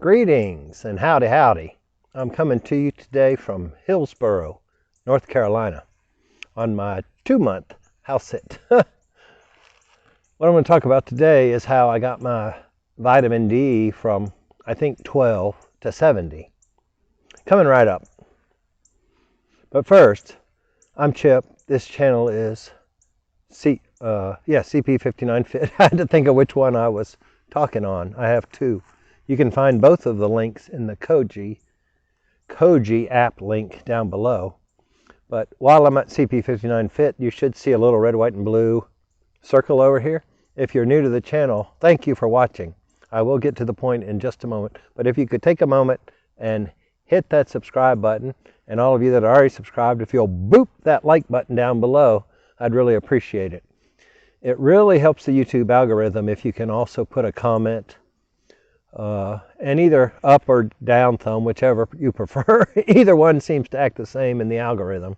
Greetings and howdy howdy. I'm coming to you today from Hillsboro, North Carolina on my 2-month house sit. What I'm going to talk about today is how I got my vitamin D from I think 12 to 70. Coming right up. But first, I'm Chip. This channel is CP59 Fit. I had to think of which one I was talking on. I have two. You can find both of the links in the Koji app link down below. But while I'm at CP59 Fit, you should see a little red, white, and blue circle over here. If you're new to the channel, thank you for watching. I will get to the point in just a moment. But if you could take a moment and hit that subscribe button, and all of you that are already subscribed, if you'll boop that like button down below, I'd really appreciate it. It really helps the YouTube algorithm if you can also put a comment and either up or down thumb, whichever you prefer. Either one seems to act the same in the algorithm.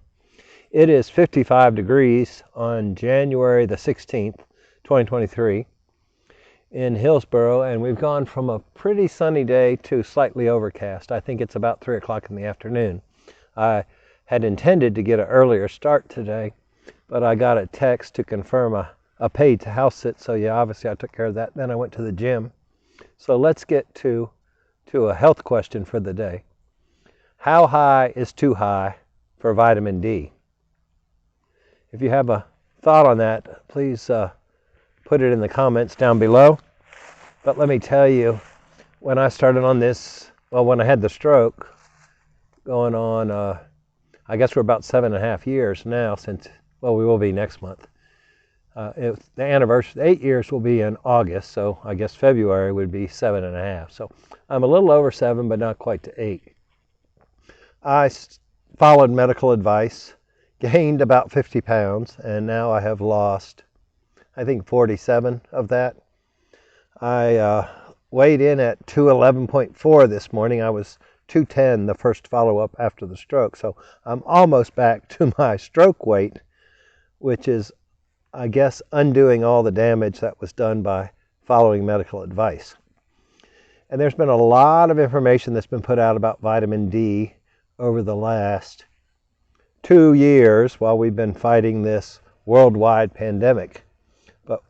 It is 55 degrees on January the 16th, 2023 in Hillsboro, and we've gone from a pretty sunny day to slightly overcast. I think it's about 3 o'clock in the afternoon. I had intended to get an earlier start today, but I got a text to confirm a paid house sit, so yeah, obviously I took care of that. Then I went to the gym. So let's get to a health question for the day. How high is too high for vitamin D? If you have a thought on that, please put it in the comments down below. But let me tell you, when I started on this, well, when I had the stroke, going on, I guess we're about 7.5 years now since, well, we will be next month. The anniversary, 8 years will be in August, so I guess February would be 7.5. So I'm a little over 7, but not quite to 8. I followed medical advice, gained about 50 pounds, and now I have lost, I think, 47 of that. I weighed in at 211.4 this morning. I was 210 the first follow-up after the stroke, so I'm almost back to my stroke weight, which is, I guess, undoing all the damage that was done by following medical advice. And there's been a lot of information that's been put out about vitamin D over the last 2 years while we've been fighting this worldwide pandemic. But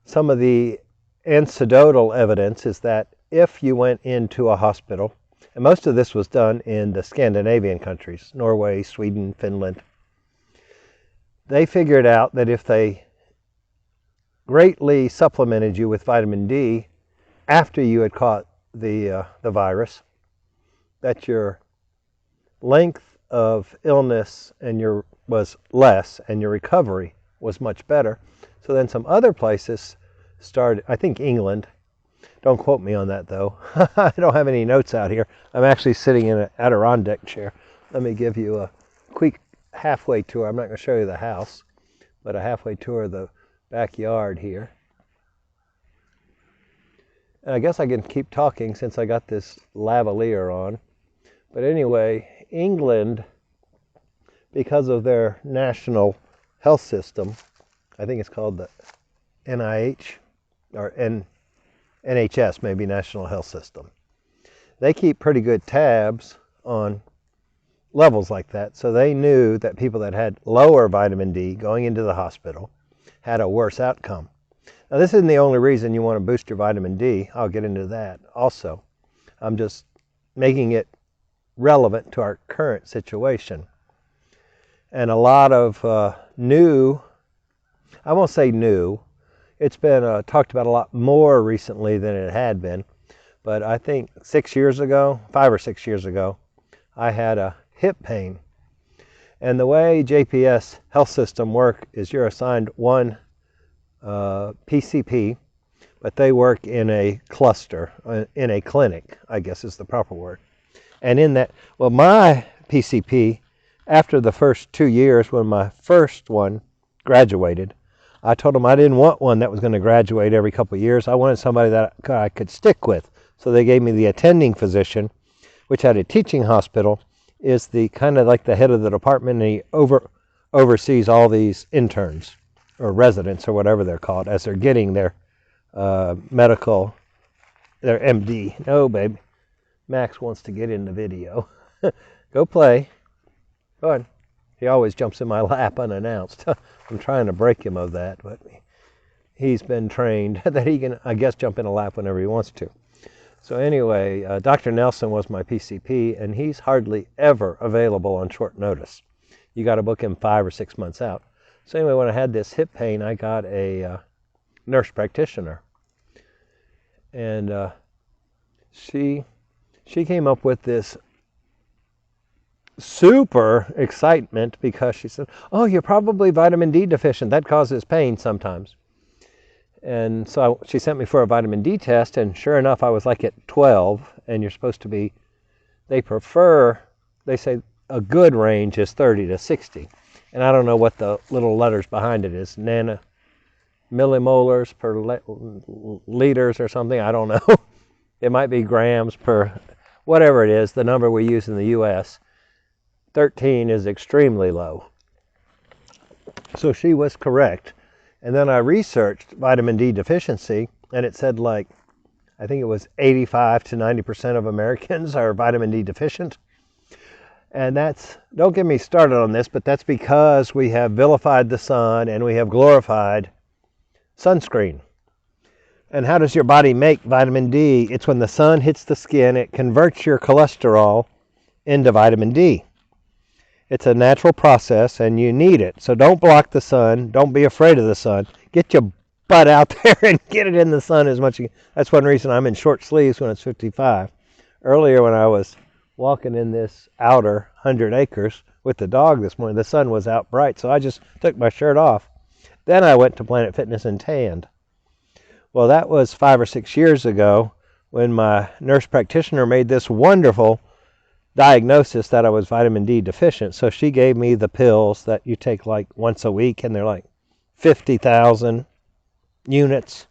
some of the anecdotal evidence is that if you went into a hospital, and most of this was done in the Scandinavian countries, Norway, Sweden, Finland, they figured out that if they greatly supplemented you with vitamin D after you had caught the virus, that your length of illness was less and your recovery was much better. So then some other places started, I think England, don't quote me on that though. I don't have any notes out here. I'm actually sitting in an Adirondack chair. Let me give you a quick halfway tour. I'm not going to show you the house, but a halfway tour of the backyard here. And I guess I can keep talking since I got this lavalier on. But anyway, England, because of their national health system, I think it's called the NIH or NHS, maybe National Health System. They keep pretty good tabs on levels like that. So they knew that people that had lower vitamin D going into the hospital had a worse outcome. Now, this isn't the only reason you want to boost your vitamin D. I'll get into that also. I'm just making it relevant to our current situation. And a lot of new, I won't say new, it's been talked about a lot more recently than it had been. But I think 5 or 6 years ago, I had a hip pain. And the way JPS health system work is you're assigned one PCP, but they work in a cluster, in a clinic, I guess is the proper word. And in that, well, my PCP, after the first 2 years when my first one graduated, I told them I didn't want one that was going to graduate every couple of years. I wanted somebody that I could stick with. So they gave me the attending physician, which at a teaching hospital is the kind of like the head of the department, and he oversees all these interns or residents or whatever they're called as they're getting their medical, their MD. No, babe. Max wants to get in the video. Go play. Go on. He always jumps in my lap unannounced. I'm trying to break him of that, but he's been trained that he can, I guess, jump in a lap whenever he wants to. So anyway, Dr. Nelson was my PCP, and he's hardly ever available on short notice. You got to book him 5 or 6 months out. So anyway, when I had this hip pain, I got a nurse practitioner, and she came up with this super excitement because she said, "Oh, you're probably vitamin D deficient. That causes pain sometimes." And so she sent me for a vitamin D test, and sure enough, I was like at 12, and you're supposed to be, they say a good range is 30 to 60. And I don't know what the little letters behind it is, millimolars per liters or something, I don't know. It might be grams per, whatever it is, the number we use in the U.S. 13 is extremely low. So she was correct. And then I researched vitamin D deficiency, and it said I think it was 85 to 90% of Americans are vitamin D deficient. And don't get me started on this, but that's because we have vilified the sun and we have glorified sunscreen. And how does your body make vitamin D? It's when the sun hits the skin, it converts your cholesterol into vitamin D. It's a natural process, and you need it. So don't block the sun. Don't be afraid of the sun. Get your butt out there and get it in the sun as much as you can. That's one reason I'm in short sleeves when it's 55. Earlier when I was walking in this outer 100 acres with the dog this morning, the sun was out bright, so I just took my shirt off. Then I went to Planet Fitness and tanned. Well, that was 5 or 6 years ago when my nurse practitioner made this wonderful diagnosis that I was vitamin D deficient. So she gave me the pills that you take like once a week, and they're like 50,000 units,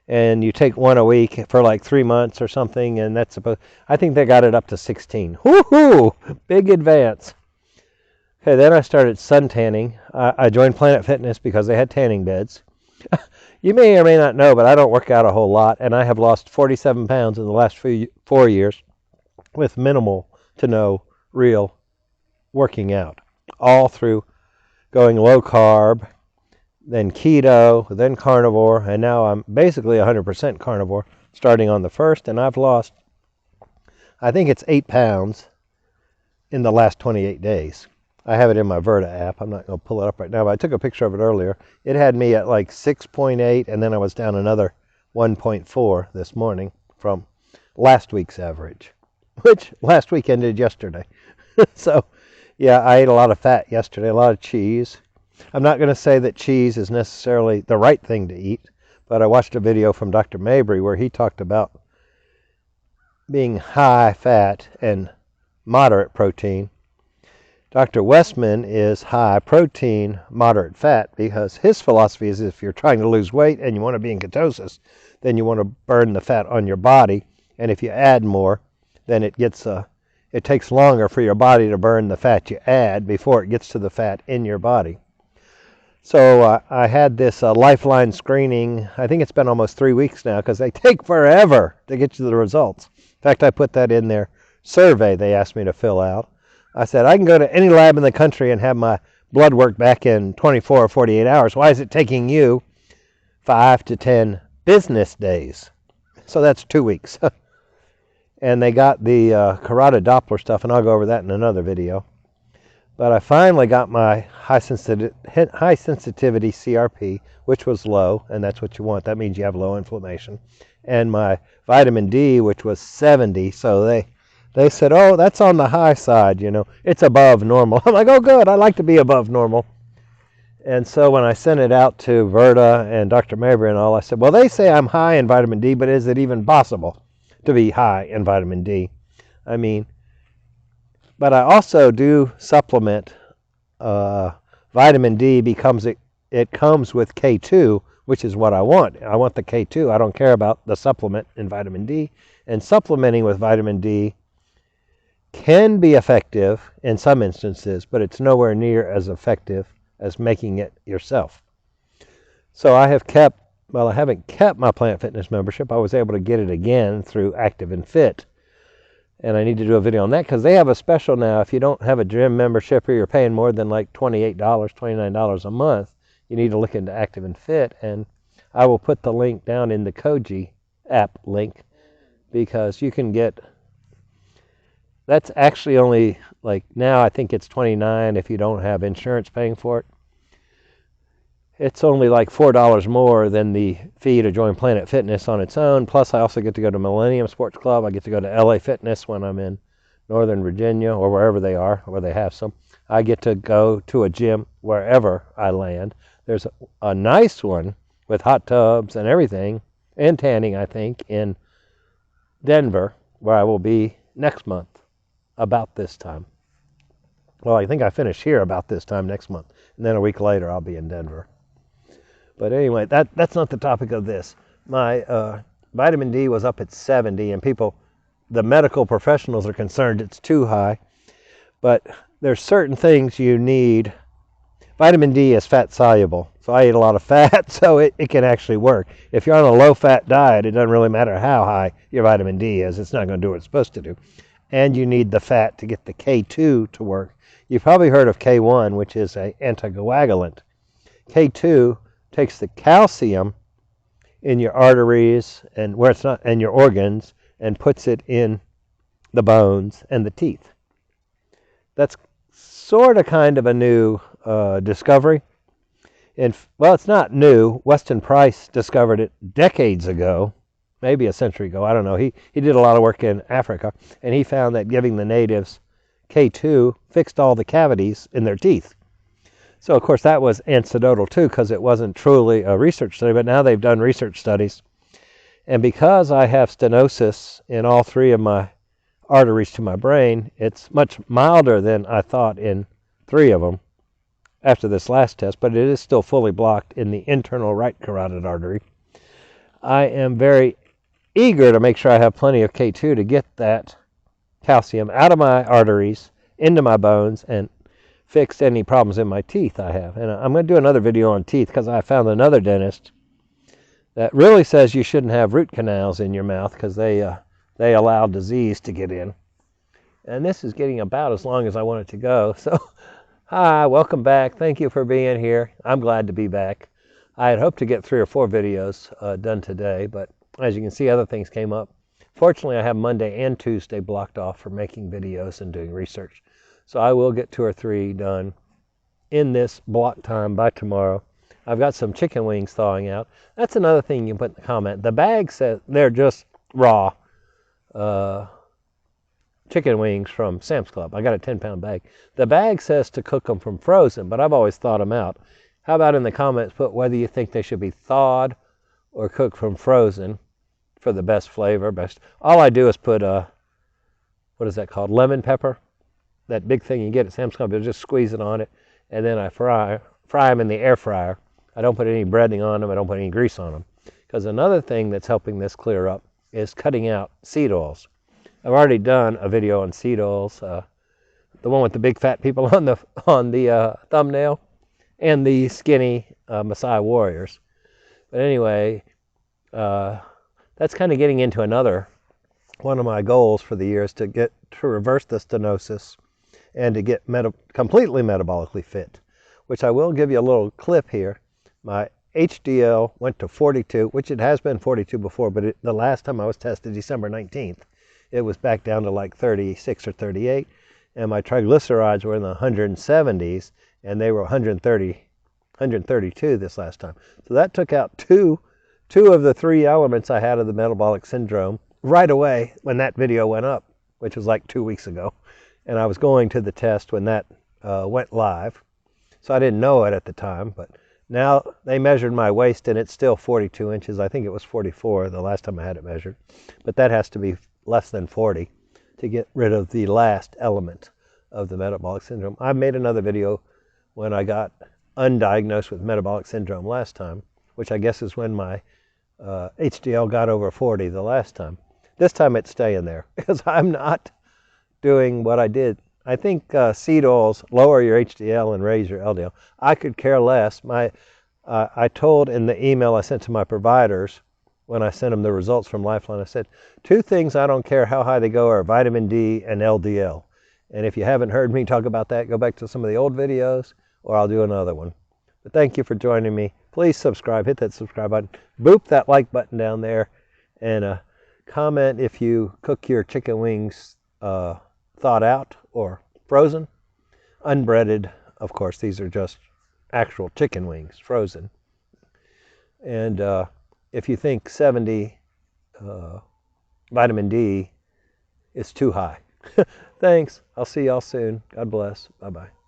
and you take one a week for like 3 months or something, and I think they got it up to 16. Woohoo! Big advance. Okay, then I started sun tanning. I joined Planet Fitness because they had tanning beds. You may or may not know, but I don't work out a whole lot, and I have lost 47 pounds in the last 4 years with minimal to no real working out, all through going low carb, then keto, then carnivore, and now I'm basically 100% carnivore starting on the 1st, and I've lost, I think it's 8 pounds in the last 28 days. I have it in my Vit app. I'm not going to pull it up right now, but I took a picture of it earlier. It had me at like 6.8, and then I was down another 1.4 this morning from last week's average, which last week ended yesterday. So, yeah, I ate a lot of fat yesterday, a lot of cheese. I'm not going to say that cheese is necessarily the right thing to eat, but I watched a video from Dr. Mabry where he talked about being high fat and moderate protein. Dr. Westman is high protein, moderate fat, because his philosophy is if you're trying to lose weight and you want to be in ketosis, then you want to burn the fat on your body, and if you add more, then it takes longer for your body to burn the fat you add before it gets to the fat in your body. So I had this Lifeline screening. I think it's been almost 3 weeks now because they take forever to get you the results. In fact, I put that in their survey they asked me to fill out. I said, I can go to any lab in the country and have my blood work back in 24 or 48 hours. Why is it taking you 5 to 10 business days? So that's 2 weeks. And they got the carotid Doppler stuff, and I'll go over that in another video. But I finally got my high sensitivity CRP, which was low, and that's what you want. That means you have low inflammation. And my vitamin D, which was 70, so they said, oh, that's on the high side, it's above normal. I'm like, oh, good, I like to be above normal. And so when I sent it out to Verta and Dr. Mabry and all, I said, well, they say I'm high in vitamin D, but is it even possible to be high in vitamin D? But I also do supplement vitamin D because it comes with K2, which is what I want. I want the K2. I don't care about the supplement in vitamin D. And supplementing with vitamin D can be effective in some instances, but it's nowhere near as effective as making it yourself. So I haven't kept my Planet Fitness membership. I was able to get it again through Active and Fit. And I need to do a video on that because they have a special now. If you don't have a gym membership or you're paying more than like $28, $29 a month, you need to look into Active and Fit. And I will put the link down in the Koji app link, because you can get, that's actually only like now I think it's $29 if you don't have insurance paying for it. It's only like $4 more than the fee to join Planet Fitness on its own. Plus, I also get to go to Millennium Sports Club. I get to go to LA Fitness when I'm in Northern Virginia or wherever they are, where they have some. I get to go to a gym wherever I land. There's a nice one with hot tubs and everything, and tanning, I think, in Denver, where I will be next month about this time. Well, I think I finish here about this time next month, and then a week later I'll be in Denver. But anyway, that's not the topic of this. My vitamin D was up at 70, and people, the medical professionals, are concerned it's too high. But there's certain things you need. Vitamin D is fat soluble, so I eat a lot of fat, so it can actually work. If you're on a low-fat diet, it doesn't really matter how high your vitamin D is. It's not going to do what it's supposed to do. And you need the fat to get the K2 to work. You've probably heard of K1, which is an anticoagulant. K2 takes the calcium in your arteries and where it's not, and your organs, and puts it in the bones and the teeth. That's sort of kind of a new discovery. And well, it's not new. Weston Price discovered it decades ago, maybe a century ago. I don't know. He did a lot of work in Africa, and he found that giving the natives K2 fixed all the cavities in their teeth. So, of course, that was anecdotal, too, because it wasn't truly a research study, but now they've done research studies. And because I have stenosis in all three of my arteries to my brain, it's much milder than I thought in three of them after this last test, but it is still fully blocked in the internal right carotid artery. I am very eager to make sure I have plenty of K2 to get that calcium out of my arteries, into my bones, and fix any problems in my teeth I have. And I'm going to do another video on teeth because I found another dentist that really says you shouldn't have root canals in your mouth because they allow disease to get in. And this is getting about as long as I want it to go. So, hi, welcome back. Thank you for being here. I'm glad to be back. I had hoped to get 3 or 4 videos done today, but as you can see, other things came up. Fortunately, I have Monday and Tuesday blocked off for making videos and doing research. So I will get 2 or 3 done in this block time by tomorrow. I've got some chicken wings thawing out. That's another thing you can put in the comment. The bag says they're just raw chicken wings from Sam's Club. I got a 10-pound bag. The bag says to cook them from frozen, but I've always thawed them out. How about in the comments put whether you think they should be thawed or cooked from frozen for the best flavor. All I do is put, what is that called, lemon pepper. That big thing you get at Sam's Club, you just squeeze it on it, and then I fry them in the air fryer. I don't put any breading on them. I don't put any grease on them. Because another thing that's helping this clear up is cutting out seed oils. I've already done a video on seed oils, the one with the big fat people on the thumbnail, and the skinny Maasai warriors. But anyway, that's kind of getting into another one of my goals for the year is to reverse the stenosis and to get completely metabolically fit, which I will give you a little clip here. My HDL went to 42, which it has been 42 before, but the last time I was tested, December 19th, it was back down to like 36 or 38, and my triglycerides were in the 170s, and they were 132 this last time. So that took out two of the 3 elements I had of the metabolic syndrome right away when that video went up, which was like 2 weeks ago. And I was going to the test when that went live. So I didn't know it at the time, but now they measured my waist and it's still 42 inches. I think it was 44 the last time I had it measured. But that has to be less than 40 to get rid of the last element of the metabolic syndrome. I made another video when I got undiagnosed with metabolic syndrome last time, which I guess is when my HDL got over 40 the last time. This time it's staying there because I'm not doing what I did. I think seed oils lower your HDL and raise your LDL. I could care less. I told in the email I sent to my providers when I sent them the results from Lifeline. I said, 2 things I don't care how high they go are vitamin D and LDL. And if you haven't heard me talk about that, go back to some of the old videos, or I'll do another one. But thank you for joining me. Please subscribe. Hit that subscribe button. Boop that like button down there. And comment if you cook your chicken wings thawed out or frozen. Unbreaded, of course. These are just actual chicken wings, frozen. And if you think 70 vitamin D is too high. Thanks. I'll see y'all soon. God bless. Bye-bye.